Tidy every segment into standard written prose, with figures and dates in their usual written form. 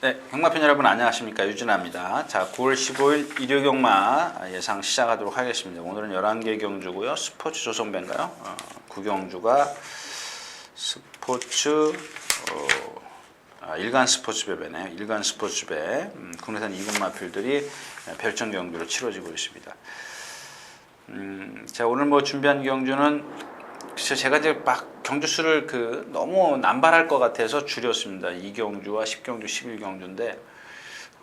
네, 경마편 여러분 안녕하십니까, 유진아입니다. 자, 9월 15일 일요경마 예상 시작하도록 하겠습니다. 오늘은 11개 경주고요. 스포츠 조선배인가요? 구경주가 스포츠 일간 스포츠배네요. 일간 스포츠배. 국내산 2군 마필들이 별정 경주로 치러지고 있습니다. 자, 오늘 뭐 준비한 경주는 글쎄 제가 이제 막 경주 수를 너무 남발할 것 같아서 줄였습니다. 2경주와 10경주, 11경주인데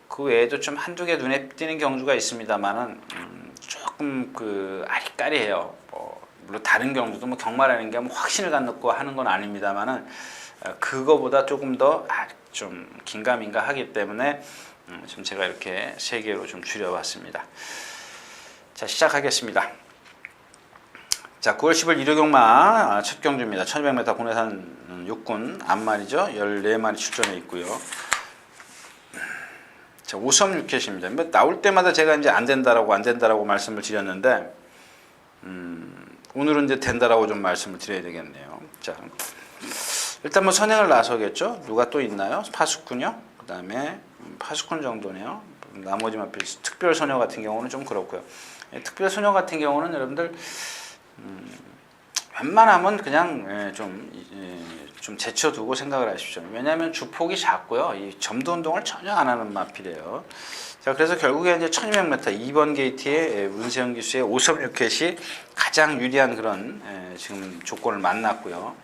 그 외에도 좀 한두 개 눈에 띄는 경주가 있습니다만은 조금 아리까리해요. 물론 다른 경주도 뭐 경마라는 게 뭐 확신을 갖고 하는 건 아닙니다만은 그거보다 조금 더 좀 긴가민가 하기 때문에 지금 제가 이렇게 3개로 좀 줄여봤습니다. 자, 시작하겠습니다. 자, 9월 10일 일요경마 첫 경주입니다. 1200m 국내산 6군 앞마리죠. 14마리 출전해 있고요. 자, 5섬 6켓입니다. 뭐 나올 때마다 제가 이제 안 된다라고 말씀을 드렸는데 오늘은 이제 된다라고 좀 말씀을 드려야 되겠네요. 자, 일단 뭐 선행을 나서겠죠. 누가 또 있나요? 파수꾼이요. 그다음에 파수꾼 정도네요. 나머지 마필 특별 소녀 같은 경우는 좀 그렇고요. 특별 소녀 같은 경우는 여러분들 웬만하면 그냥 좀 제쳐두고 생각을 하십시오. 왜냐하면 주폭이 작고요. 이 점도 운동을 전혀 안 하는 마필이에요. 자, 그래서 결국에 이제 1200m 2번 게이트의 문세영 기수의 5섬 6켓이 가장 유리한 그런 지금 조건을 만났고요.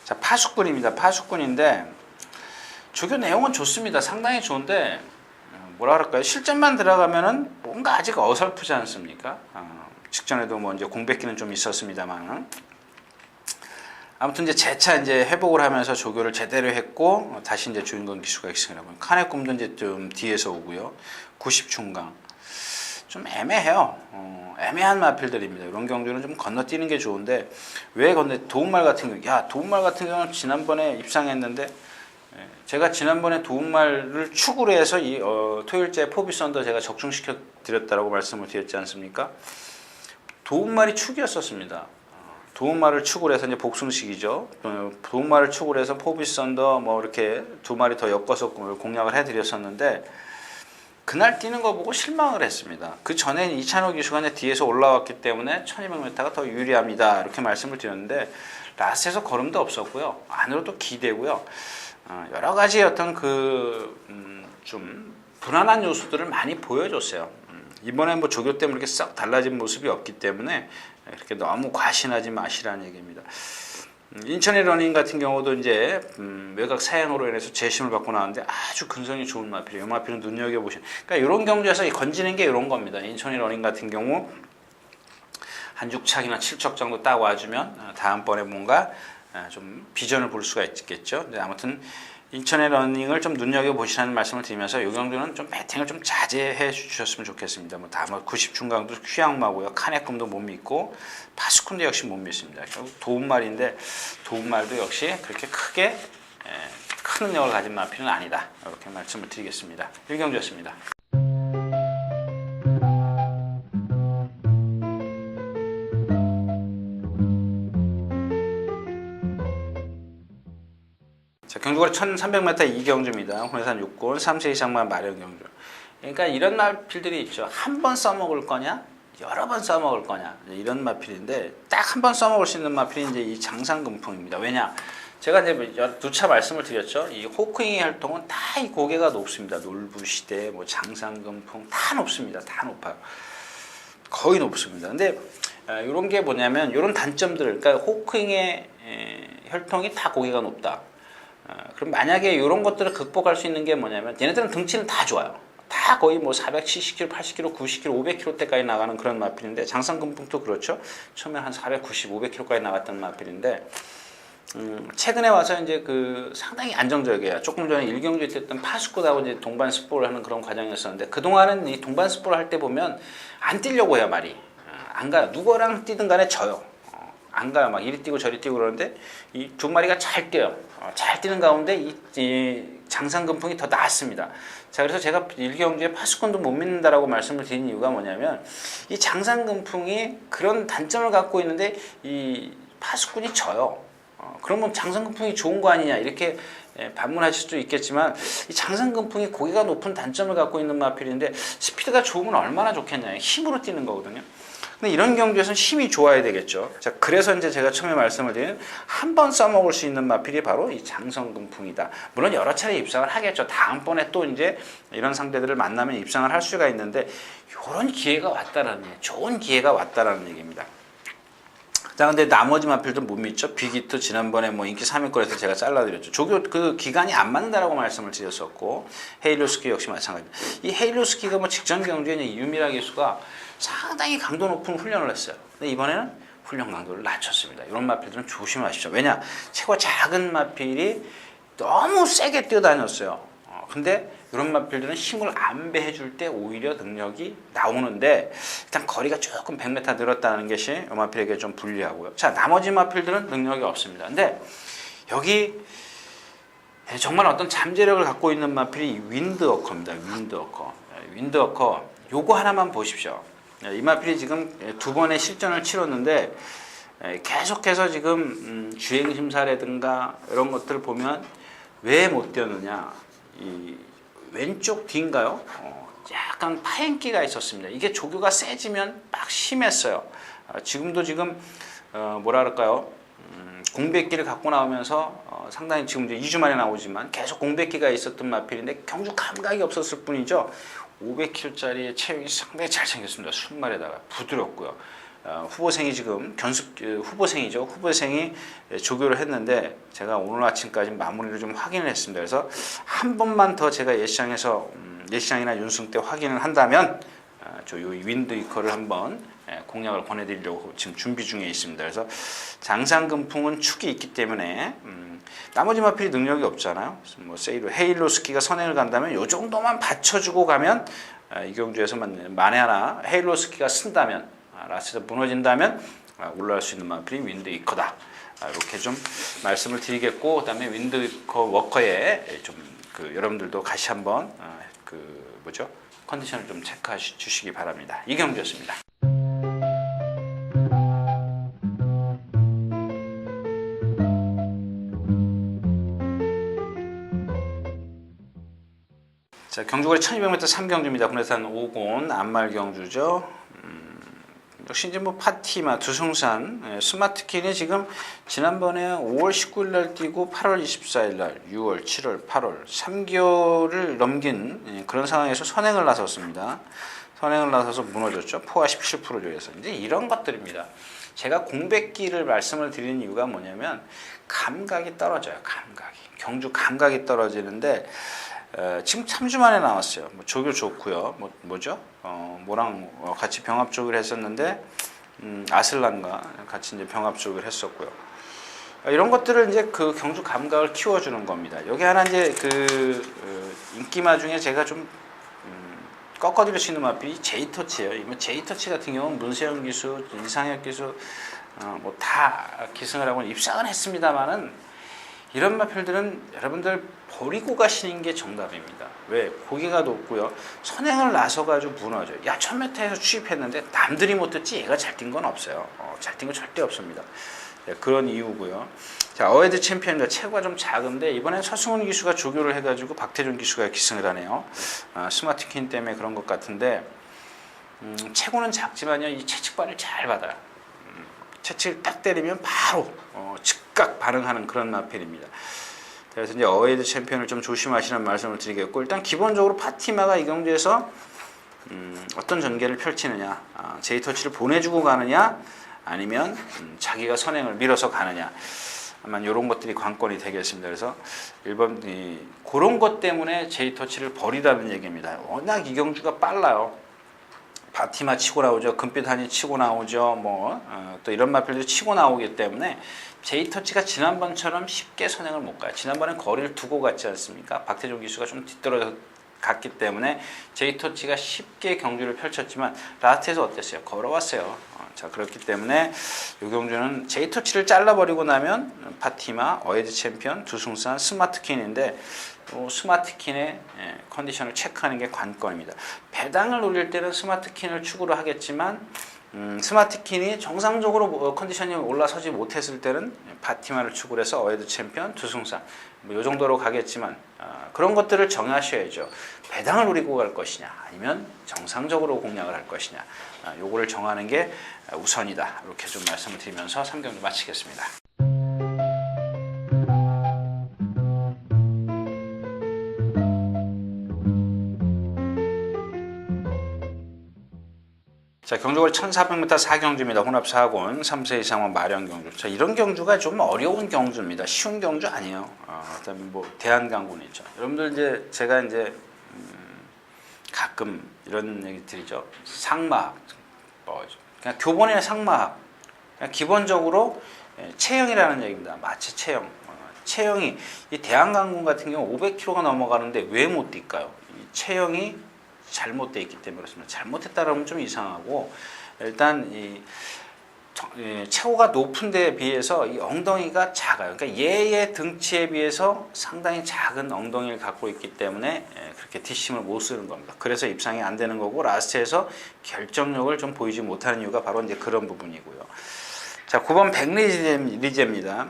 자, 파수꾼입니다. 파수꾼인데 조교 내용은 좋습니다. 상당히 좋은데 뭐라 그럴까요? 실전만 들어가면은 뭔가 아직 어설프지 않습니까? 직전에도 뭐 이제 공백기는 좀 있었습니다만 아무튼 이제 재차 이제 회복을 하면서 조교를 제대로 했고 다시 이제 주인공 기수가 있으라고 칸의 꿈도 이제 좀 뒤에서 오고요. 90 중강 좀 애매해요. 애매한 마필들입니다. 이런 경주는 좀 건너뛰는 게 좋은데 왜 도움말 같은 경우 도움말 같은 경우는 지난번에 입상했는데 제가 지난번에 도움말을 축으로 해서 이 토요일째 포비 썬더 제가 적중시켜 드렸다라고 말씀을 드렸지 않습니까? 도움말이 축이었었습니다. 도움말을 축으로 해서 이제 복숭식이죠. 도움말을 축으로 해서 포비 썬더 뭐 이렇게 2마리 더 엮어서 공략을 해드렸었는데 그날 뛰는 거 보고 실망을 했습니다. 그 전에 이찬호 기수가 이제 뒤에서 올라왔기 때문에 1200m가 더 유리합니다. 이렇게 말씀을 드렸는데 라스트에서 걸음도 없었고요. 안으로도 기대고요. 여러 가지 어떤 좀 불안한 요소들을 많이 보여줬어요. 이번에 뭐 조교 때문에 이렇게 싹 달라진 모습이 없기 때문에 이렇게 너무 과신하지 마시라는 얘기입니다. 인천의 러닝 같은 경우도 이제 외곽 사양으로 인해서 재심을 받고 나왔는데 아주 근성이 좋은 마필이에요. 이 마필은 눈여겨보시는. 그러니까 이런 경주에서 건지는 게 이런 겁니다. 인천의 러닝 같은 경우 한 6착이나 7척 정도 딱 와주면 다음번에 뭔가 좀 비전을 볼 수가 있겠죠. 근데 아무튼 인천의 러닝을 좀 눈여겨보시라는 말씀을 드리면서 이 경주는 좀 배팅을 좀 자제해 주셨으면 좋겠습니다. 뭐 다만 90 중강도 휘양마고요. 칸의 꿈도 못 믿고 파수꾼도 역시 못 믿습니다. 결국 도움말인데 도움말도 역시 그렇게 크게 큰 능력을 가진 마필은 아니다. 이렇게 말씀을 드리겠습니다. 1경주였습니다. 자, 경주거리 1300m 2경주입니다. 국내산 6군 3세 이상만 마련 경주. 그러니까 이런 마필들이 있죠. 한 번 써먹을 거냐, 여러 번 써먹을 거냐, 이런 마필인데 딱 한 번 써먹을 수 있는 마필이 이제 이 장상금풍입니다. 왜냐? 제가 이제 누차 말씀을 드렸죠. 이 호크잉의 혈통은 다 이 고개가 높습니다. 놀부시대, 뭐 장상금풍 다 높습니다. 다 높아요. 거의 높습니다. 근데 이런 게 뭐냐면 이런 단점들, 그러니까 호크잉의 혈통이 다 고개가 높다. 그럼 만약에 이런 것들을 극복할 수 있는 게 뭐냐면 얘네들은 등치는 다 좋아요. 다 거의 뭐 470kg, 80kg, 90kg, 500kg대까지 나가는 그런 마필인데 장상금풍도 그렇죠. 처음에 한 490, 500kg까지 나갔던 마필인데 최근에 와서 이제 상당히 안정적이에요. 조금 전에 1경주에 했던 파수꾼하고 이제 동반 스포를 하는 그런 과정이었었는데 그동안은 이 동반 스포를 할 때 보면 안 뛰려고 해요, 말이. 안 가요. 누구랑 뛰든 간에 져요. 안 가요. 막 이리 뛰고 저리 뛰고 그러는데 이 2마리가 잘 뛰어요. 잘 뛰는 가운데 이 장상금풍이 더 낫습니다. 자, 그래서 제가 1경주에 파수꾼도 못 믿는다라고 말씀을 드린 이유가 뭐냐면 이 장상금풍이 그런 단점을 갖고 있는데 이 파수꾼이 져요. 그러면 장상금풍이 좋은 거 아니냐 이렇게 반문하실 수도 있겠지만 이 장성금풍이 고개가 높은 단점을 갖고 있는 마필인데 스피드가 좋으면 얼마나 좋겠냐. 힘으로 뛰는 거거든요. 근데 이런 경주에서는 힘이 좋아야 되겠죠. 자, 그래서 이제 제가 처음에 말씀을 드린 한 번 써먹을 수 있는 마필이 바로 이 장성금풍이다. 물론 여러 차례 입상을 하겠죠. 다음번에 또 이제 이런 상대들을 만나면 입상을 할 수가 있는데 이런 기회가 왔다라는 얘기, 좋은 기회가 왔다라는 얘기입니다. 자, 근데 나머지 마필들 못 믿죠? 빅히트 지난번에 뭐 인기 3위권에서 제가 잘라드렸죠. 조교 그 기간이 안 맞는다라고 말씀을 드렸었고 헤일로스키 역시 마찬가지입니다. 이 헤일로스키가 뭐 직전 경주에 유미라 기수가 상당히 강도 높은 훈련을 했어요. 근데 이번에는 훈련 강도를 낮췄습니다. 이런 마필들은 조심하십시오. 왜냐? 체구가 작은 마필이 너무 세게 뛰어다녔어요. 근데 이런 마필들은 힘을 안배해 줄 때 오히려 능력이 나오는데 일단 거리가 조금 100m 늘었다는 것이 이 마필에게 좀 불리하고요. 자, 나머지 마필들은 능력이 없습니다. 근데 여기 정말 어떤 잠재력을 갖고 있는 마필이 윈드워커입니다. 윈드워커 요거 하나만 보십시오. 이 마필이 지금 두 번의 실전을 치렀는데 계속해서 지금 주행심사라든가 이런 것들을 보면 왜 못 뛰었느냐. 이 왼쪽 뒤인가요? 약간 파행기가 있었습니다. 이게 조교가 세지면 막 심했어요. 지금도 지금 뭐라 그럴까요? 공백기를 갖고 나오면서 상당히 지금 이제 2주 만에 나오지만 계속 공백기가 있었던 마필인데 경주 감각이 없었을 뿐이죠. 500kg짜리 체형이 상당히 잘생겼습니다. 순말에다가 부드럽고요. 후보생이 지금 후보생이죠. 후보생이 조교를 했는데 제가 오늘 아침까지 마무리를 좀 확인을 했습니다. 그래서 한 번만 더 제가 예시장이나 윤승 때 확인을 한다면 저 윈드위커를 한번 공략을 권해드리려고 지금 준비 중에 있습니다. 그래서 장상금풍은 축이 있기 때문에 나머지 마필이 능력이 없잖아요. 뭐 헤일로스키가 선행을 간다면 이 정도만 받쳐주고 가면 이 경주에서 만에 하나 헤일로스키가 쓴다면 라스에서 무너진다면 올라갈 수 있는 마필이 윈드위커다. 이렇게 좀 말씀을 드리겠고 그다음에 윈드위커 워커에 좀 여러분들도 같이 한번 컨디션을 좀 체크해 주시기 바랍니다. 이 경주였습니다. 자, 경주거리 1200m 3경주입니다. 군내산 5곤 안말 경주죠. 역시 이제 뭐 파티마 두승산 스마트킨이 지금 지난번에 5월 19일 날 뛰고 8월 24일 날 6월 7월 8월 3개월을 넘긴 그런 상황에서 선행을 나섰습니다. 선행을 나서서 무너졌죠. 포화 17% 조에서 이제 이런 것들입니다. 제가 공백기를 말씀을 드리는 이유가 뭐냐면 감각이 떨어져요. 경주 감각이 떨어지는데 지금 3주 만에 나왔어요. 뭐 조교 좋고요. 뭐랑 같이 병합 조교를 했었는데 아슬란과 같이 이제 병합 조교를 했었고요. 이런 것들을 이제 그 경주 감각을 키워주는 겁니다. 여기 하나 이제 인기마 중에 제가 좀 꺾어드릴 수 있는 마필이 제이터치예요. 제이터치 같은 경우는 문세영 기수, 이상혁 기수 뭐 다 기승을 하고 입상은 했습니다만은 이런 마필들은 여러분들 버리고 가시는 게 정답입니다. 왜? 고기가 높고요. 선행을 나서가지고 무너져요. 야, 1000m에서 추입했는데 남들이 못 뛰지 얘가 잘 뛴 건 없어요. 잘 뛴 건 절대 없습니다. 네, 그런 이유고요. 자, 어헤드 챔피언과 체구가 좀 작은데 이번엔 서승훈 기수가 조교를 해가지고 박태준 기수가 기승을 하네요. 스마트킨 때문에 그런 것 같은데 체구는 작지만요. 이 채찍발을 잘 받아요. 채찍을 딱 때리면 바로 즉각 반응하는 그런 마필입니다. 그래서 이제 어헤드 챔피언을 좀 조심하시는 말씀을 드리겠고 일단 기본적으로 파티마가 이 경주에서 어떤 전개를 펼치느냐, 제이터치를 보내주고 가느냐, 아니면 자기가 선행을 밀어서 가느냐, 아마 이런 것들이 관건이 되겠습니다. 그래서 1번 그런 것 때문에 제이터치를 버리라는 얘기입니다. 워낙 이 경주가 빨라요. 바티마 치고 나오죠. 금빛 한이 치고 나오죠. 또 이런 마필들이 치고 나오기 때문에 제이터치가 지난번처럼 쉽게 선행을 못 가요. 지난번엔 거리를 두고 갔지 않습니까? 박태종 기수가 좀 뒤떨어져 갔기 때문에 제이터치가 쉽게 경주를 펼쳤지만 라스트에서 어땠어요? 걸어왔어요. 자, 그렇기 때문에 이 경주는 제이터치를 잘라버리고 나면 파티마, 어헤드 챔피언, 두승산, 스마트킨인데 스마트킨의 컨디션을 체크하는 게 관건입니다. 배당을 올릴 때는 스마트킨을 추구를 하겠지만 스마트킨이 정상적으로 컨디션이 올라서지 못했을 때는 바티만을 축으로 해서 어헤드 챔피언, 두승상 뭐 이 정도로 가겠지만 그런 것들을 정하셔야죠. 배당을 노리고 갈 것이냐 아니면 정상적으로 공략을 할 것이냐 요거를 정하는 게 우선이다. 이렇게 좀 말씀을 드리면서 3경주 마치겠습니다. 자, 경주거리 1400m 4경주입니다. 혼합 4곤 3세 이상은 마련 경주. 자, 이런 경주가 좀 어려운 경주입니다. 쉬운 경주 아니에요. 그다음에 뭐 대한강군 있죠. 여러분들 이제 제가 이제 가끔 이런 얘기 드리죠. 상마학, 그냥 교본의 상마학. 그냥 기본적으로 체형이라는 얘기입니다. 마체 체형. 체형이 이 대한강군 같은 경우 500km가 넘어가는데 왜 못 뛸까요? 이 체형이 잘못되어 있기 때문에 그렇습니다. 잘못했다라면 좀 이상하고 일단 이 체구가 높은 데에 비해서 이 엉덩이가 작아요. 그러니까 얘의 등치에 비해서 상당히 작은 엉덩이를 갖고 있기 때문에 그렇게 뒷심을 못 쓰는 겁니다. 그래서 입상이 안 되는 거고 라스트에서 결정력을 좀 보이지 못하는 이유가 바로 이제 그런 부분이고요. 자, 9번 백리제입니다.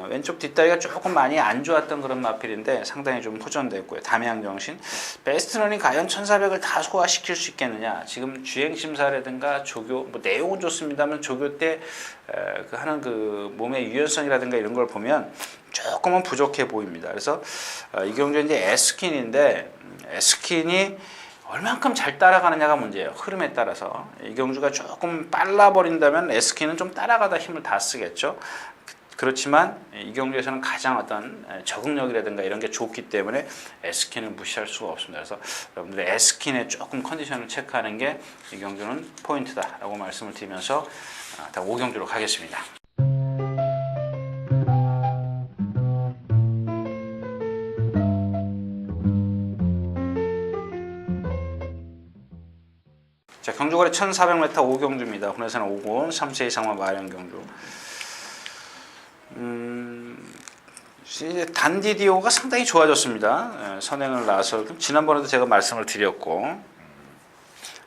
왼쪽 뒷다리가 조금 많이 안 좋았던 그런 마필인데 상당히 좀 호전됐고요. 담양정신 베스트런이 과연 1400을 다 소화시킬 수 있겠느냐. 지금 주행심사라든가 조교 뭐 내용은 좋습니다만 조교 때 그 하는 그 몸의 유연성이라든가 이런 걸 보면 조금은 부족해 보입니다. 그래서 이 경주 이제 S킨인데 S킨이 얼만큼 잘 따라가느냐가 문제예요. 흐름에 따라서 이 경주가 조금 빨라 버린다면 S킨은 좀 따라가다 힘을 다 쓰겠죠. 그렇지만 이 경주에서는 가장 어떤 적응력이라든가 이런 게 좋기 때문에 S킨을 무시할 수가 없습니다. 그래서 여러분들 S킨의 조금 컨디션을 체크하는 게 이 경주는 포인트다라고 말씀을 드리면서 다 5경주로 가겠습니다. 자, 경주거리 1400m 5경주입니다. 혼에서는 5곤 3세 이상만 마련 경주. 이제 단디디오가 상당히 좋아졌습니다. 선행을 나서 지난번에도 제가 말씀을 드렸고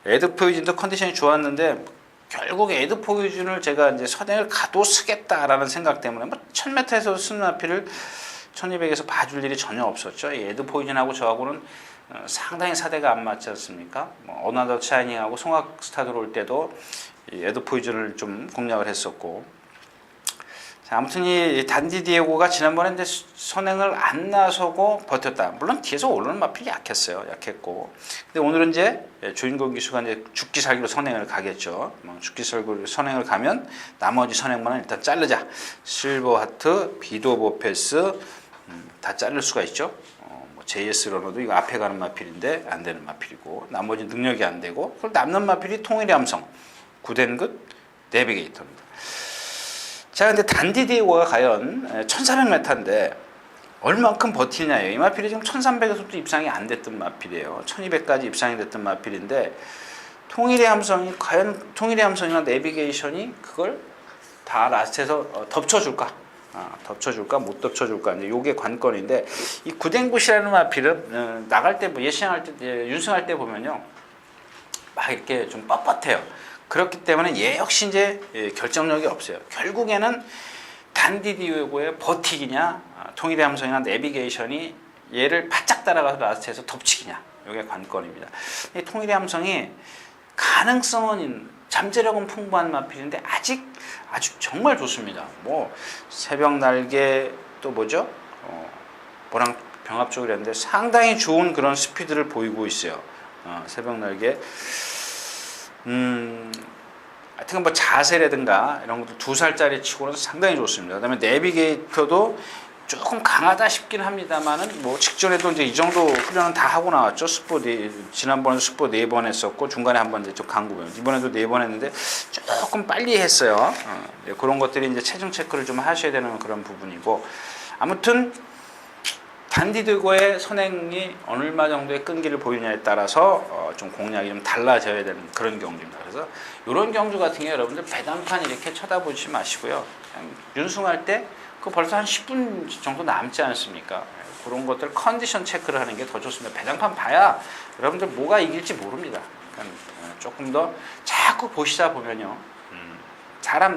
에드포유진도 컨디션이 좋았는데 결국 에드포유진을 제가 이제 선행을 가도 쓰겠다라는 생각 때문에 뭐 1000m에서 쓰는 마필을 1200에서 봐줄 일이 전혀 없었죠. 이 에드포유진하고 저하고는 상당히 사대가 안 맞지 않습니까? 뭐 어나더 샤이닝하고 송악스타 들어올 때도 이 에드포유진을 좀 공략을 했었고. 자, 아무튼 이 단디디에고가 지난번에 이제 선행을 안 나서고 버텼다. 물론 뒤에서 오르는 마필이 약했고. 근데 오늘은 이제 조인권 기수가 이제 죽기 살기로 선행을 가겠죠. 죽기 살기로 선행을 가면 나머지 선행만은 일단 자르자. 실버 하트, 비도보 패스 다 자를 수가 있죠. JS 러너도 이거 앞에 가는 마필인데 안 되는 마필이고 나머지 능력이 안 되고 그걸 남는 마필이 통일의 함성, 구덴긋, 내비게이터입니다. 자, 근데 단디디오가 과연 1400m인데 얼만큼 버티냐예요. 이 마필이 지금 1300에서도 입상이 안 됐던 마필이에요. 1200까지 입상이 됐던 마필인데 통일의 함성이 과연 통일의 함성이나 내비게이션이 그걸 다 라스트에서 덮쳐줄까? 덮쳐줄까? 못 덮쳐줄까? 이제 요게 관건인데 이 구댕굿이라는 마필은 나갈 때 뭐 예시할 때 윤승할 때 보면요 막 이렇게 좀 뻣뻣해요. 그렇기 때문에 얘 역시 이제 결정력이 없어요. 결국에는 단디디오의 버티기냐, 통일의 함성이나 내비게이션이 얘를 바짝 따라가서 라스트에서 덮치기냐, 이게 관건입니다. 이 통일의 함성이 가능성은 잠재력은 풍부한 마필인데 아직 아주 정말 좋습니다. 뭐 새벽 날개 또 뭐죠? 뭐랑 병합 쪽이 있는데 상당히 좋은 그런 스피드를 보이고 있어요. 새벽 날개. 하여튼 뭐 자세라든가 이런 것도 2살짜리 치고는 상당히 좋습니다. 그다음에 내비게이터도 조금 강하다 싶긴 합니다만은 뭐 직전에도 이제 이 정도 훈련은 다 하고 나왔죠. 지난번에 스포 4번 했었고 중간에 한번 이제 좀 강구변 이번에도 4번 했는데 조금 빨리 했어요. 그런 것들이 이제 체중 체크를 좀 하셔야 되는 그런 부분이고 아무튼 단디디오의 선행이 얼마 정도의 끈기를 보이냐에 따라서 좀 공략이 좀 달라져야 되는 그런 경주입니다. 그래서 이런 경주 같은 경우 여러분들 배당판 이렇게 쳐다보지 마시고요. 그냥 윤승할 때 그 벌써 한 10분 정도 남지 않습니까? 그런 것들 컨디션 체크를 하는 게 더 좋습니다. 배당판 봐야 여러분들 뭐가 이길지 모릅니다. 그러니까 조금 더 자꾸 자꾸 보시다 보면요.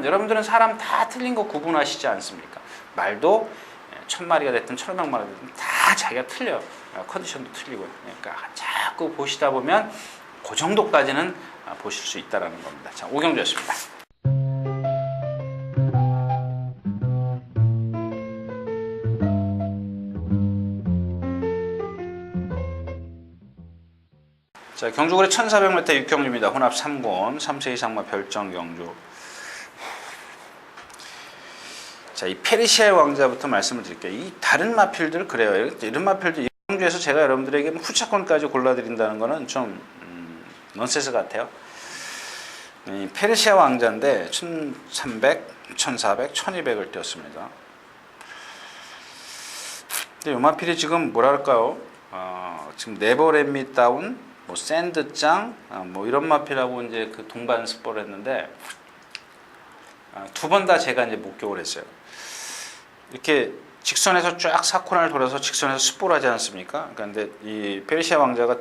여러분들은 사람 다 틀린 거 구분하시지 않습니까? 말도 1000마리가 됐든 1500마리가 됐든 다 자기가 틀려요. 컨디션도 틀리고요. 그러니까 자꾸 보시다 보면 그 정도까지는 보실 수 있다는 겁니다. 자, 오경주였습니다. 자, 경주거리 1400m 육경주입니다. 혼합 3곤, 3세 이상마 별정 경주. 자, 이 페르시아의 왕자부터 말씀을 드릴게요. 이 다른 마필들 그래요. 이런 마필들 경주에서 제가 여러분들에게 후차권까지 골라드린다는 거는 좀 넌센스 같아요. 이 페르시아 왕자인데 1300, 1400, 1200을 뛰었습니다. 근데 이 마필이 지금 뭐랄까요? 지금 네버렛미 다운, 뭐 샌드짱, 뭐 이런 마필하고 이제 그 동반 스포를 했는데 두 번 다 제가 이제 목격을 했어요. 이렇게 직선에서 쫙 4코너를 돌아서 직선에서 스포를 하지 않습니까? 그런데 이 페르시아 왕자가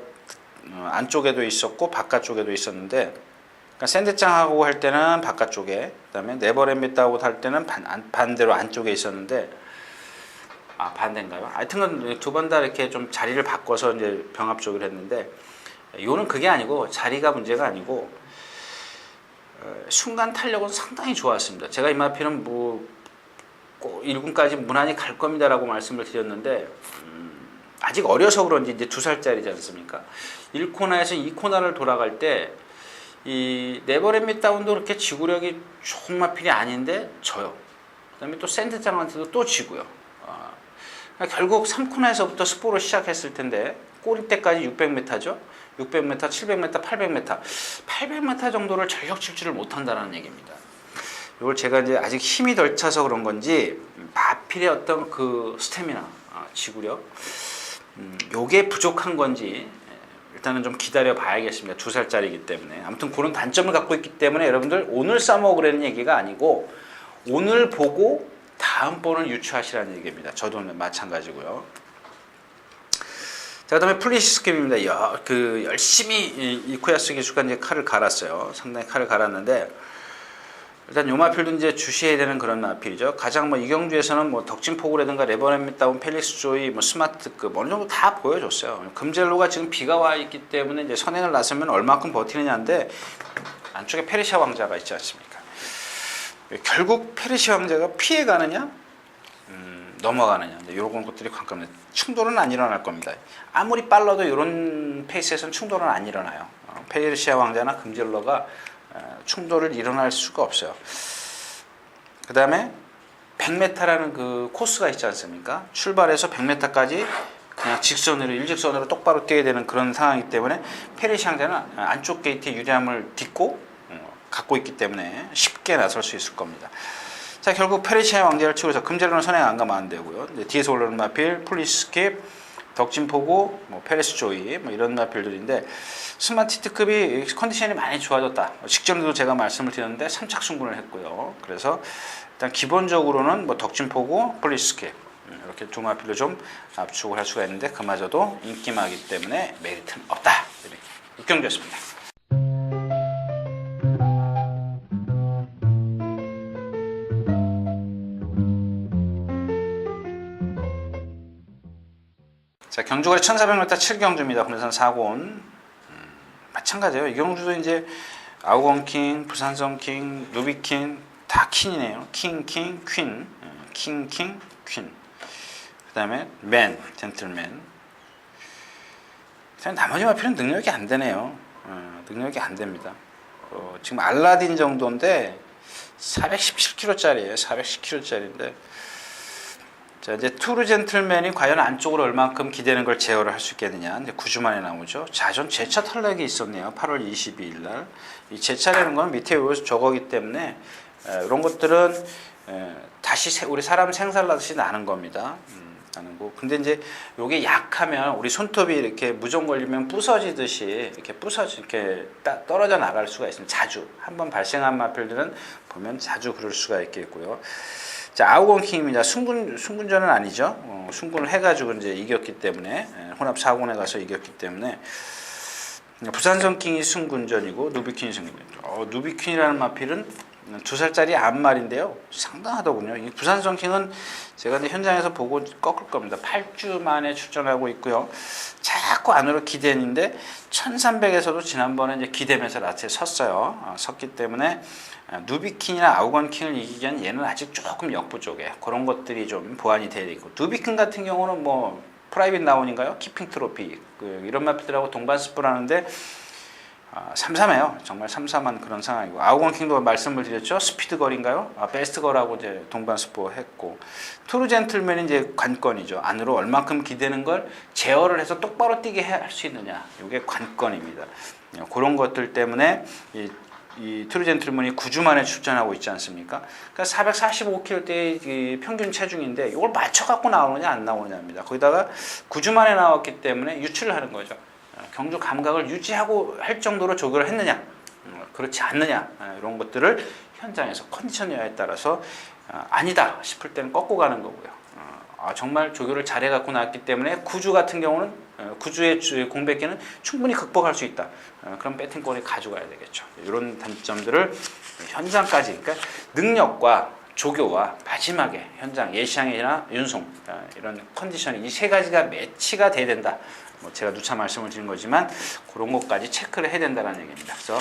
안쪽에도 있었고 바깥쪽에도 있었는데, 그러니까 샌드짱하고 할 때는 바깥쪽에, 그다음에 네버렛미 다운 할 때는 반대로 안쪽에 있었는데, 반대인가요? 하여튼 두 번 다 이렇게 좀 자리를 바꿔서 이제 병합 쪽을 했는데, 요는 그게 아니고 자리가 문제가 아니고 순간 탄력은 상당히 좋았습니다. 제가 이 마필은 뭐 꼭 1군까지 무난히 갈 겁니다라고 말씀을 드렸는데 아직 어려서 그런지 이제 2살짜리지 않습니까? 1코너에서 2코너를 돌아갈 때 이 네버렛미 다운도 그렇게 지구력이 좋은 마필이 아닌데 져요. 그다음에 또 샌드짱한테도 또 지고요. 결국 3코너에서부터 스포를 시작했을 텐데 꼬리 때까지 600m죠. 600m, 700m, 800m, 800m 정도를 전력 질주를 못한다는 얘기입니다. 이걸 제가 이제 아직 힘이 덜 차서 그런 건지 마필의 어떤 그 스태미나, 지구력, 요게 부족한 건지 일단은 좀 기다려 봐야겠습니다. 2살짜리이기 때문에. 아무튼 그런 단점을 갖고 있기 때문에 여러분들 오늘 싸먹으라는 얘기가 아니고 오늘 보고 다음번을 유추하시라는 얘기입니다. 저도 마찬가지고요. 자, 그다음에 플리시스킵입니다. 열심히 이코야스 기수가 이제 칼을 갈았어요. 상당히 칼을 갈았는데 일단 요 마필도 이제 주시해야 되는 그런 마필이죠. 가장 뭐 이경주에서는 뭐 덕진포구라든가 레버렛미 다운, 펠릭스 조이, 뭐 스마트급 어느 정도 다 보여줬어요. 금젤로가 지금 비가 와 있기 때문에 이제 선행을 나서면 얼마큼 버티느냐인데 안쪽에 페르시아 왕자가 있지 않습니까? 결국 페르시아 왕자가 피해가느냐, 넘어가느냐, 이런 것들이 관건입니다. 충돌은 안 일어날 겁니다. 아무리 빨라도 이런 페이스에서는 충돌은 안 일어나요. 페르시아 왕자나 금젤러가 충돌을 일어날 수가 없어요. 그 다음에 100m라는 그 코스가 있지 않습니까? 출발해서 100m까지 그냥 직선으로 일직선으로 똑바로 뛰게 되는 그런 상황이기 때문에 페르시아 왕자는 안쪽 게이트의 유리함을 갖고 있기 때문에 쉽게 나설 수 있을 겁니다. 자, 결국 페르시아 왕자를 치고서 금젤로는 선행 안 가면 안 되고요. 이제 뒤에서 올라오는 마필, 플리스킵, 덕진포구, 뭐 페레스 조이, 뭐 이런 마필들인데 스마티트급이 컨디션이 많이 좋아졌다. 직전에도 제가 말씀을 드렸는데 3착 승분을 했고요. 그래서 일단 기본적으로는 뭐 덕진포구, 플리스킵 이렇게 두 마필로 좀 압축을 할 수가 있는데 그마저도 인기마기 때문에 메리트는 없다. 육경주였습니다. 자, 경주거리 1400m 7경주입니다. 군대산 4곤. 마찬가지예요. 이 경주도 이제 아우건킹, 부산성킹, 누비킹 다 킹이네요. 킹, 퀸. 킹, 퀸. 그 다음에 맨, 젠틀맨. 나머지 마필은 능력이 안 되네요. 능력이 안 됩니다. 지금 알라딘 정도인데 417kg짜리예요. 410kg짜리인데 자, 이제 투르 젠틀맨이 과연 안쪽으로 얼만큼 기대는 걸 제어를 할 수 있겠느냐. 이제 9주 만에 나오죠. 자, 전 제차 탈락이 있었네요. 8월 22일 날. 이 제차라는 건 밑에 저거기 때문에 이런 것들은 다시 우리 사람 생살나듯이 나는 겁니다. 나는 거. 근데 이제 요게 약하면 우리 손톱이 이렇게 무좀 걸리면 부서지듯이 이렇게 떨어져 나갈 수가 있습니다. 자주. 한번 발생한 마필들은 보면 자주 그럴 수가 있겠고요. 자, 아우건킹입니다. 승군전은 아니죠. 승군을 해가지고 이제 이겼기 때문에 혼합 4군에 가서 이겼기 때문에 부산성킹이 승군전이고 누비퀸이 승군전. 누비퀸이라는 마필은 2살짜리 암말인데요. 상당하더군요. 이 부산성킹은 제가 현장에서 보고 꺾을 겁니다. 8주 만에 출전하고 있고요. 자꾸 안으로 기댄인데 1300에서도 지난번에 이제 기대면서 라트에 섰어요. 섰기 때문에 누비킨이나 아우건킹을 이기기 위한 얘는 아직 조금 역부족에 그런 것들이 좀 보완이 되어 있고, 누비킨 같은 경우는 뭐 프라이빗 나온인가요? 키핑 트로피 이런 마필들하고 동반 스포를 하는데 3-3해요. 정말 3-3한 그런 상황이고, 아우건킹도 말씀을 드렸죠. 스피드 걸인가요? 베스트 걸하고 이제 동반 스포 했고, 트루 젠틀맨이 이제 관건이죠. 안으로 얼만큼 기대는 걸 제어를 해서 똑바로 뛰게 할 수 있느냐, 이게 관건입니다. 그런 것들 때문에 이 트루 젠틀맨이 9주 만에 출전하고 있지 않습니까? 그러니까 445kg대의 평균 체중인데 이걸 맞춰 갖고 나오느냐 안 나오느냐입니다. 거기다가 9주 만에 나왔기 때문에 유출을 하는 거죠. 경주 감각을 유지하고 할 정도로 조교를 했느냐, 그렇지 않느냐, 이런 것들을 현장에서 컨디션 여하에 따라서 아니다 싶을 때는 꺾고 가는 거고요. 정말 조교를 잘해 갖고 나왔기 때문에 9주 같은 경우는 9주의 공백기는 충분히 극복할 수 있다. 그럼 배팅권을 가져가야 되겠죠. 이런 단점들을 현장까지, 그러니까 능력과 조교와 마지막에 현장 예시항이나 윤송, 이런 컨디션이 이 세 가지가 매치가 돼야 된다. 뭐 제가 누차 말씀을 드린 거지만 그런 것까지 체크를 해야 된다는 얘기입니다. 그래서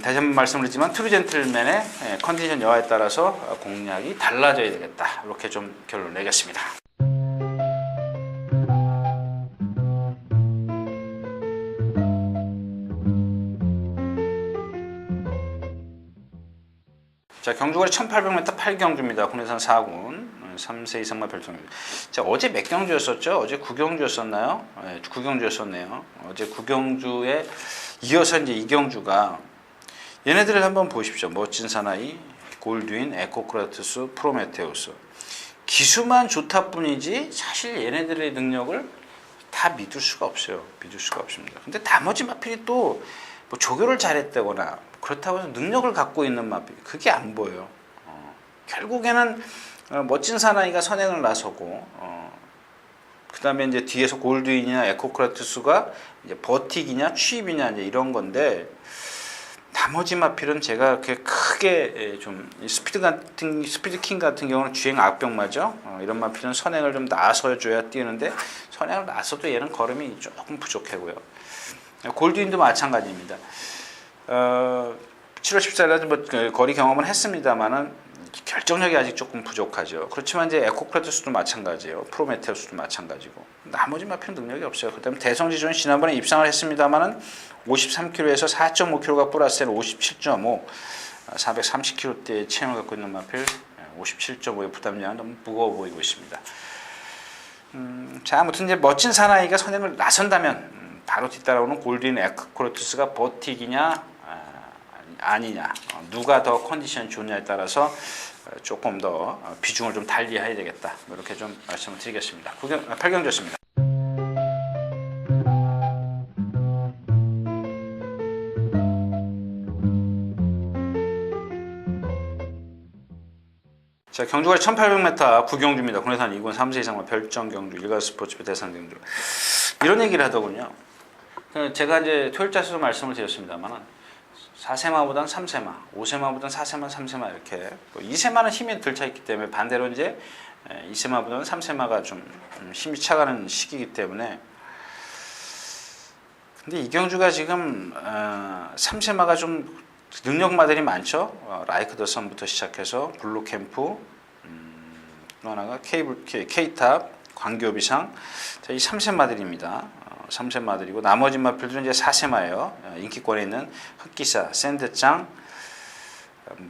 다시 한번 말씀을 드리지만 트루 젠틀맨의 컨디션 여하에 따라서 공략이 달라져야 되겠다. 이렇게 좀 결론을 내겠습니다. 자, 경주거리 1800m 8경주입니다. 국내산 4군 3세 이상만 별통입니다. 자, 어제 몇 경주였었죠? 어제 9경주였었나요? 네, 9경주였었네요. 어제 9경주에 이어서 이제 2경주가, 얘네들을 한번 보십시오. 멋진 사나이, 골드윈, 에코크라투스, 프로메테우스. 기수만 좋다 뿐이지 사실 얘네들의 능력을 다 믿을 수가 없어요. 믿을 수가 없습니다. 근데 나머지 마필이 또 뭐 조교를 잘했다거나 그렇다고 해서 능력을 갖고 있는 마필, 그게 안 보여요. 결국에는 멋진 사나이가 선행을 나서고, 그 다음에 이제 뒤에서 골드윈이나 에코크라투스가 이제 버틱이냐 취입이냐 이제 이런 건데, 나머지 마필은 제가 그렇게 크게 좀 스피드킹 같은 경우는 주행 악병마죠. 이런 마필은 선행을 좀 나서줘야 뛰는데 선행을 나서도 얘는 걸음이 조금 부족하고요. 골드윈도 마찬가지입니다. 7월 14일에 뭐 거리 경험은 했습니다만은 결정력이 아직 조금 부족하죠. 그렇지만 이제 에코크라투스도 마찬가지예요. 프로메테우스도 마찬가지고, 나머지 마필 능력이 없어요. 그다음에 대성지조는 지난번에 입상을 했습니다만은 53kg에서 4.5kg가 플러스된 57.5, 430kg대의 체형을 갖고 있는 마필 57.5의 부담량은 너무 무거워 보이고 있습니다. 자, 아무튼 이제 멋진 사나이가 선행을 나선다면 바로 뒤따라오는 골드윈, 에코크라투스가 버틱이냐 아니냐, 누가 더 컨디션이 좋냐에 따라서 조금 더 비중을 좀 달리해야 되겠다. 이렇게 좀 말씀을 드리겠습니다. 8경주였습니다. 자, 경주거리 1800m 9경주입니다. 국내산 2군 3세 이상만 별정 경주, 일간 스포츠부 대상 경주. 이런 얘기를 하더군요. 제가 이제 토요일자에서 말씀을 드렸습니다만 4세마보단 3세마, 5세마보단 4세마, 3세마 이렇게, 2세마는 힘이 덜 차 있기 때문에 반대로 이제 2세마보다는 3세마가 좀 힘이 차가는 시기이기 때문에. 근데 이경주가 지금 3세마가 좀 능력마들이 많죠. 라이크 더 선부터 시작해서 블루캠프, 또 하나가 K탑, 광교비상. 자, 이 3세마들입니다. 3세마들이고 나머지 마필들은 이제 4세마예요. 인기권에 있는 흑기사, 샌드짱,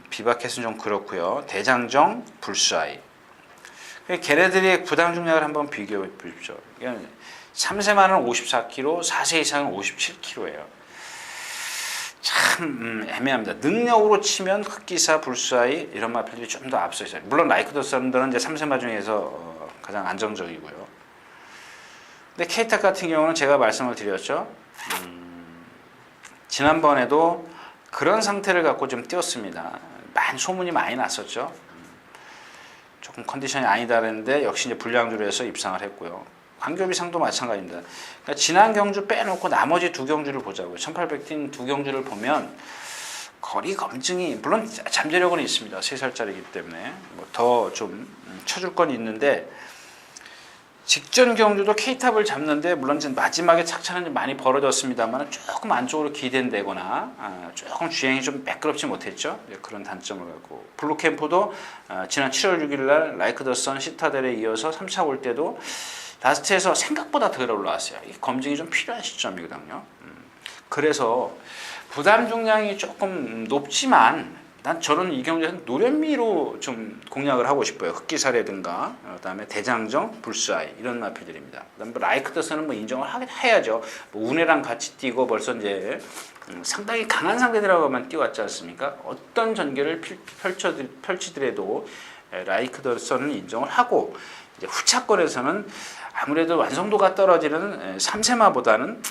비바켓은 좀 그렇고요. 대장정, 불사이. 걔네들의 부담 중량을 한번 비교해 보십시오. 3세마는 54kg, 4세 이상은 57kg예요. 참 애매합니다. 능력으로 치면 흑기사, 불사이 이런 마필들이 좀 더 앞서 있어요. 물론 라이크 더 선들은 이제 3세마 중에서 가장 안정적이고요. 근데 K탑 같은 경우는 제가 말씀을 드렸죠. 지난번에도 그런 상태를 갖고 좀 뛰었습니다. 소문이 많이 났었죠. 조금 컨디션이 아니다는데 역시 이제 불량주로 해서 입상을 했고요. 광교비상도 마찬가지입니다. 그러니까 지난 경주 빼놓고 나머지 두 경주를 보자고요. 1800 뛴 두 경주를 보면 거리 검증이 물론 잠재력은 있습니다. 3살짜리이기 때문에 뭐 더 좀 쳐줄 건 있는데 직전 경주도 K탑을 잡는데 물론 마지막에 착차는 좀 많이 벌어졌습니다만 조금 안쪽으로 기댄다거나 조금 주행이 좀 매끄럽지 못했죠. 그런 단점을 갖고 블루캠프도 지난 7월 6일 날 라이크 더 선 시타델에 이어서 3차 올 때도 라스트에서 생각보다 덜 올라왔어요. 이 검증이 좀 필요한 시점이거든요. 그래서 부담 중량이 조금 높지만 저는 이 경주에서 노련미로 좀 공략을 하고 싶어요. 흑기사라든가 그다음에 대장정, 불스아이 이런 마필들입니다. 그다음에 라이크 더 선은 뭐 인정을 해야죠. 뭐 운해랑 같이 뛰고 벌써 이제 상당히 강한 상대들하고만 뛰어왔지 않습니까? 어떤 전개를 펼치더라도 라이크 더 선은 인정을 하고 이제 후차권에서는 아무래도 완성도가 떨어지는 3세마보다는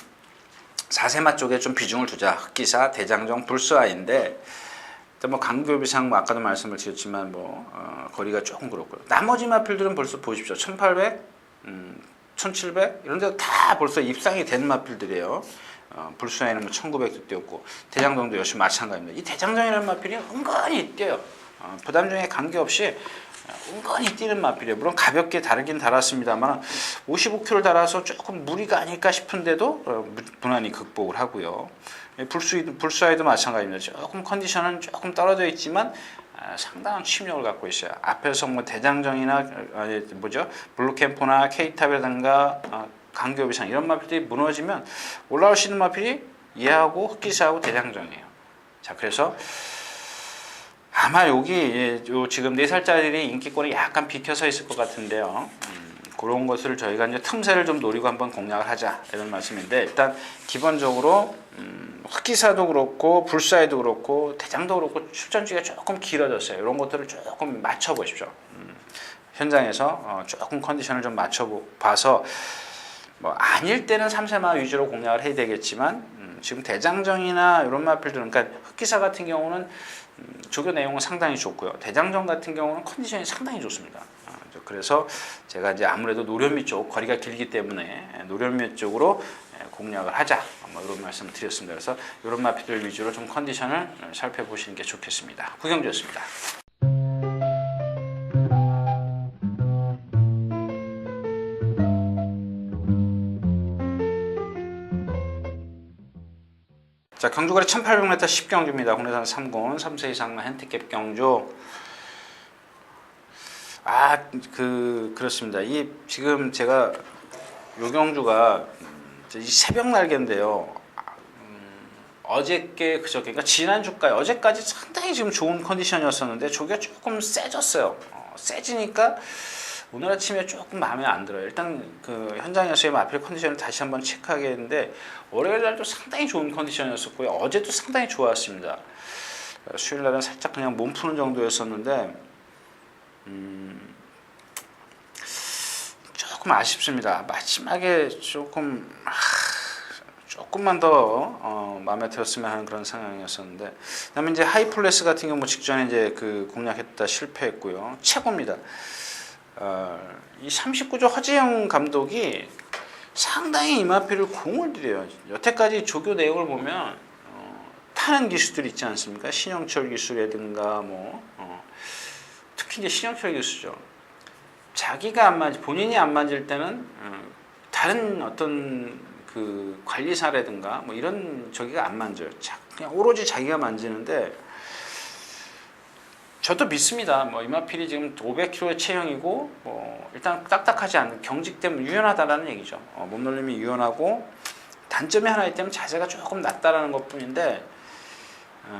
4세마 쪽에 좀 비중을 두자. 흑기사, 대장정, 불스아이인데 뭐 강교비상 뭐 아까도 말씀을 드렸지만 거리가 조금 그렇고요. 나머지 마필들은 벌써 보십시오. 1800, 1700 이런 데도 다 벌써 입상이 된 마필들이에요. 불수아에는 뭐 1900도 뛰었고 대장정도 역시 마찬가지입니다. 이 대장정이라는 마필이 은근히 뛰어요. 부담 중에 관계없이 은근히 뛰는 마필이에요. 물론 가볍게 다르긴 달았습니다만 55km 달아서 조금 무리가 아닐까 싶은데도 무난히 극복을 하고요. 불수아이도 마찬가지입니다. 조금 컨디션은 조금 떨어져 있지만 상당한 침력을 갖고 있어요. 앞에서 뭐 대장정이나 블루캠프나 K탑이라든가 강교비상 이런 마필들이 무너지면 올라올 수 있는 마필이 얘하고 흑기사하고 대장정이에요. 자, 그래서 아마 여기 지금 4살짜리 인기권이 약간 비켜서 있을 것 같은데요. 그런 것을 저희가 이제 틈새를 좀 노리고 한번 공략을 하자 이런 말씀인데 일단 기본적으로 흑기사도 그렇고 불사이도 그렇고 대장도 그렇고 출전주기가 조금 길어졌어요. 이런 것들을 조금 맞춰보십시오. 현장에서 조금 컨디션을 좀 맞춰봐서 뭐 아닐 때는 3세마 위주로 공략을 해야 되겠지만 지금 대장정이나 이런 마필들은 그러니까 흑기사 같은 경우는 조교 내용은 상당히 좋고요. 대장정 같은 경우는 컨디션이 상당히 좋습니다. 그래서 제가 이제 아무래도 노련미 쪽 거리가 길기 때문에 노련미 쪽으로 공략을 하자 뭐 이런 말씀을 드렸습니다. 그래서 이런 마필들 위주로 좀 컨디션을 살펴보시는 게 좋겠습니다. 구경주였습니다. 자, 경주거리 1800m 10경주입니다. 국내산 3군 3세 이상 핸디캡 경주. 그렇습니다. 이 지금 제가 요 경주가 이 새벽 날개인데요. 어저께 그러니까 지난주까지 어제까지 상당히 지금 좋은 컨디션이었었는데 조기가 조금 세졌어요. 세지니까 오늘 아침에 조금 마음에 안 들어요. 일단 그 현장에서의 마필 컨디션을 다시 한번 체크하겠는데 월요일 날도 상당히 좋은 컨디션이었었고요. 어제도 상당히 좋았습니다. 수요일 날은 살짝 그냥 몸 푸는 정도였었는데 조금 아쉽습니다. 마지막에 조금만 더 마음에 들었으면 하는 그런 상황이었었는데 그다음에 이제 하이플레스 같은 경우 직전에 이제 그 공략했다 실패했고요. 최고입니다. 이 39조 허재영 감독이 상당히 이 마필을 공을 들여요. 여태까지 조교 내용을 보면 타는 기수들 있지 않습니까? 신영철 기수라든가 특히 이제 신영철 기수죠. 자기가 안 맞을 본인이 안 맞을 때는 다른 어떤 그 관리사라든가 뭐 이런 저기가 안 만져요. 그냥 오로지 자기가 만지는데 저도 믿습니다. 뭐 이마필이 지금 500kg 체형이고 일단 딱딱하지 않은 경직 때문에 유연하다라는 얘기죠. 몸놀림이 유연하고 단점이 하나 있다면 자세가 조금 낮다라는 것뿐인데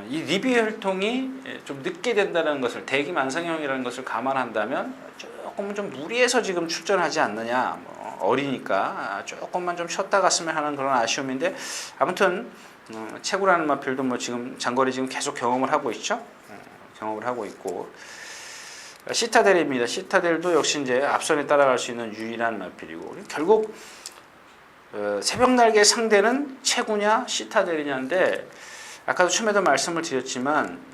이 리뷰 혈통이 좀 늦게 된다는 것을 대기 만성형이라는 것을 감안한다면 조금 좀 무리해서 지금 출전하지 않느냐. 어리니까 조금만 좀 쉬었다 갔으면 하는 그런 아쉬움인데 아무튼 최고라는 마필도 뭐 지금 장거리 지금 계속 경험을 하고 있죠. 경험을 하고 있고 시타델입니다. 시타델도 역시 이제 앞선에 따라갈 수 있는 유일한 마필이고 결국 새벽 날개 상대는 최고냐 시타델이냐인데 아까도 처음에도 말씀을 드렸지만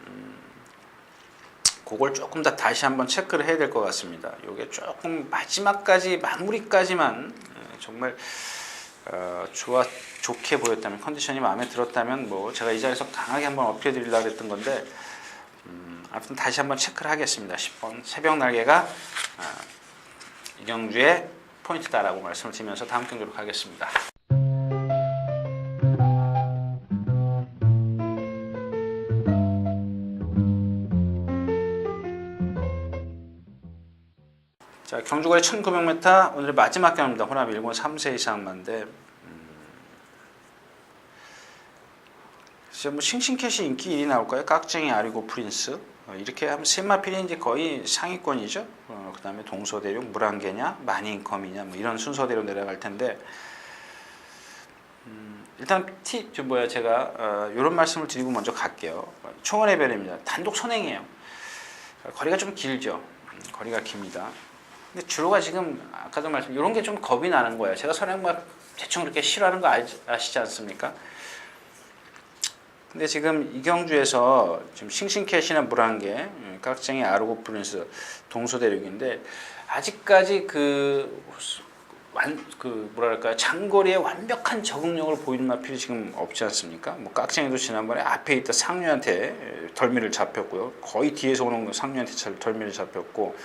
그걸 조금 더 다시 한번 체크를 해야 될 것 같습니다. 이게 조금 마지막까지 마무리까지만 정말 좋게 보였다면, 컨디션이 마음에 들었다면 뭐 제가 이 자리에서 강하게 한번 어필해 드리려고 했던 건데, 아무튼 다시 한번 체크를 하겠습니다. 10번 새벽 날개가 이경주의 포인트다라고 말씀을 드리면서 다음 경기로 가겠습니다. 자, 경주거리 1900m 오늘의 마지막 경기입니다. 혼합 1군 3세 이상만데 뭐 싱싱캣이 인기 1위 나올까요? 깍쟁이, 아리고, 프린스 이렇게 하면 세 마필이 이제 거의 상위권이죠. 그 다음에 동서대륙, 물안개냐, 마니인컴이냐 뭐 이런 순서대로 내려갈 텐데 일단 제가 이런 말씀을 드리고 먼저 갈게요. 총원의 별입니다. 단독 선행이에요. 거리가 좀 길죠. 거리가 깁니다. 근데 주로가 지금 아까도 말씀 이런 게 좀 겁이 나는 거예요. 제가 선행막 대충 그렇게 싫어하는 거 아시지 않습니까? 근데 지금 이경주에서 지금 싱싱캣이나 물안개, 깍쟁이, 아르고, 프린스, 동서대륙인데 아직까지 뭐랄까요, 장거리에 완벽한 적응력을 보이는 마필이 지금 없지 않습니까? 뭐 깍쟁이도 지난번에 앞에 있다 상류한테 덜미를 잡혔고요. 거의 뒤에서 오는 상류한테 덜미를 잡혔고,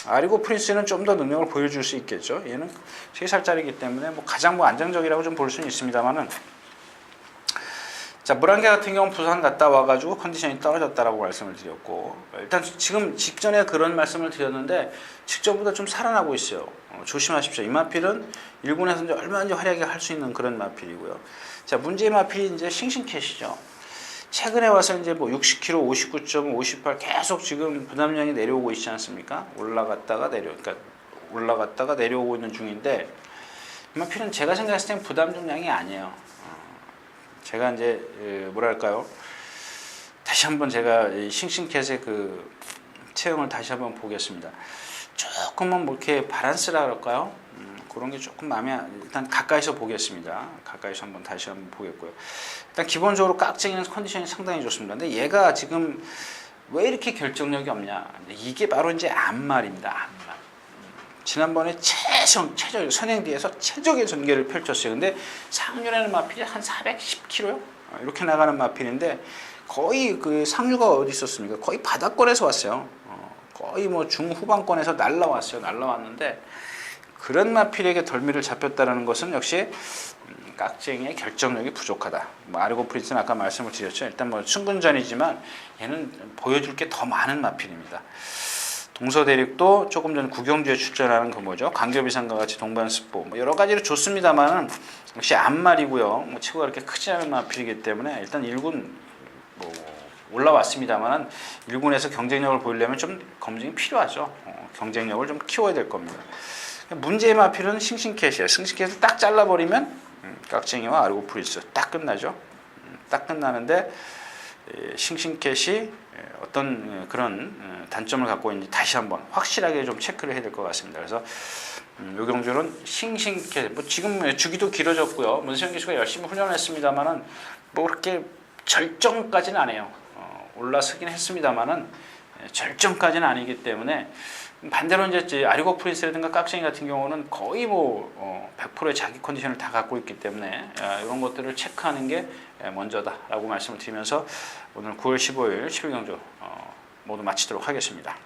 아리고 프린스는 좀 더 능력을 보여줄 수 있겠죠. 얘는 3살짜리이기 때문에 뭐 가장 안정적이라고 좀 볼 수는 있습니다만은. 자, 물안개 같은 경우는 부산 갔다 와가지고 컨디션이 떨어졌다라고 말씀을 드렸고, 일단 지금 직전에 그런 말씀을 드렸는데 직전보다 좀 살아나고 있어요. 조심하십시오. 이 마필은 1군에서 이제 얼마든지 활약을 할 수 있는 그런 마필이고요. 자, 문제의 마필이 이제 싱싱캣이죠. 최근에 와서 이제 뭐 60kg, 59점, 58 계속 지금 부담량이 내려오고 있지 않습니까? 올라갔다가 내려오고 있는 중인데, 이 마필은 제가 생각했을 땐 부담점량이 아니에요. 제가 이제 뭐랄까요, 다시 한번 제가 싱싱캣의 그 체형을 다시 한번 보겠습니다. 조금은 뭐 이렇게 바란스라 그럴까요? 그런 게 조금 일단 가까이서 보겠습니다. 가까이서 다시 한번 보겠고요. 일단 기본적으로 깍쟁이는 컨디션이 상당히 좋습니다. 근데 얘가 지금 왜 이렇게 결정력이 없냐? 이게 바로 이제 앞말입니다. 앞말. 지난번에 선행 뒤에서 최적의 전개를 펼쳤어요. 근데 상류라는 마필이 한 410kg요? 이렇게 나가는 마필인데 거의 그 상류가 어디 있었습니까? 거의 바닥권에서 왔어요. 거의 뭐 중후반권에서 날라왔는데 그런 마필에게 덜미를 잡혔다는 것은 역시 깍쟁이의 결정력이 부족하다. 뭐 아르고 프린스는 아까 말씀을 드렸죠. 일단 뭐 승군전이지만 얘는 보여줄 게 더 많은 마필입니다. 동서대륙도 조금 전 구경주에 출전하는 그 뭐죠? 강교비상과 같이 동반습보 뭐 여러 가지로 좋습니다만은 역시 앞말이고요. 뭐 체구가 그렇게 크지 않은 마필이기 때문에 일단 1군 뭐 올라왔습니다만은 1군에서 경쟁력을 보이려면 좀 검증이 필요하죠. 경쟁력을 좀 키워야 될 겁니다. 문제의 마필은 싱싱캣이에요. 싱싱캣을 딱 잘라버리면 깍쟁이와 아르고 프린스 딱 끝나죠. 딱 끝나는데 싱싱캣이 어떤 그런 단점을 갖고 있는지 다시 한번 확실하게 좀 체크를 해야 될 것 같습니다. 그래서 요 경주는 싱싱캣 뭐 지금 주기도 길어졌고요. 문세영 기수가 열심히 훈련했습니다만은 뭐 그렇게 절정까지는 안 해요. 올라서긴 했습니다만은 절정까지는 아니기 때문에 반대로 이제 아리고 프린스라든가 깍쟁이 같은 경우는 거의 뭐 100%의 자기 컨디션을 다 갖고 있기 때문에 이런 것들을 체크하는 게 먼저다라고 말씀을 드리면서 오늘 9월 15일 11경주 모두 마치도록 하겠습니다.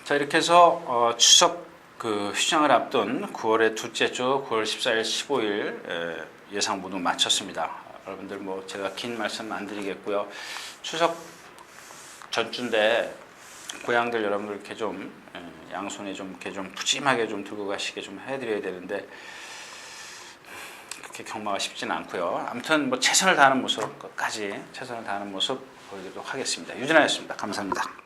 자, 이렇게 해서 추석 휴장을 앞둔 9월의 둘째 주 9월 14일, 15일 예상 모두 마쳤습니다. 여러분들 뭐 제가 긴 말씀 안 드리겠고요. 추석 전주인데 고향들 여러분들 이렇게 좀 양손에 좀 이렇게 좀 푸짐하게 좀 들고 가시게 좀 해드려야 되는데 그렇게 경마가 쉽지는 않고요. 아무튼 뭐 최선을 다하는 모습 끝까지 최선을 다하는 모습 보여드리도록 하겠습니다. 유진아였습니다. 감사합니다.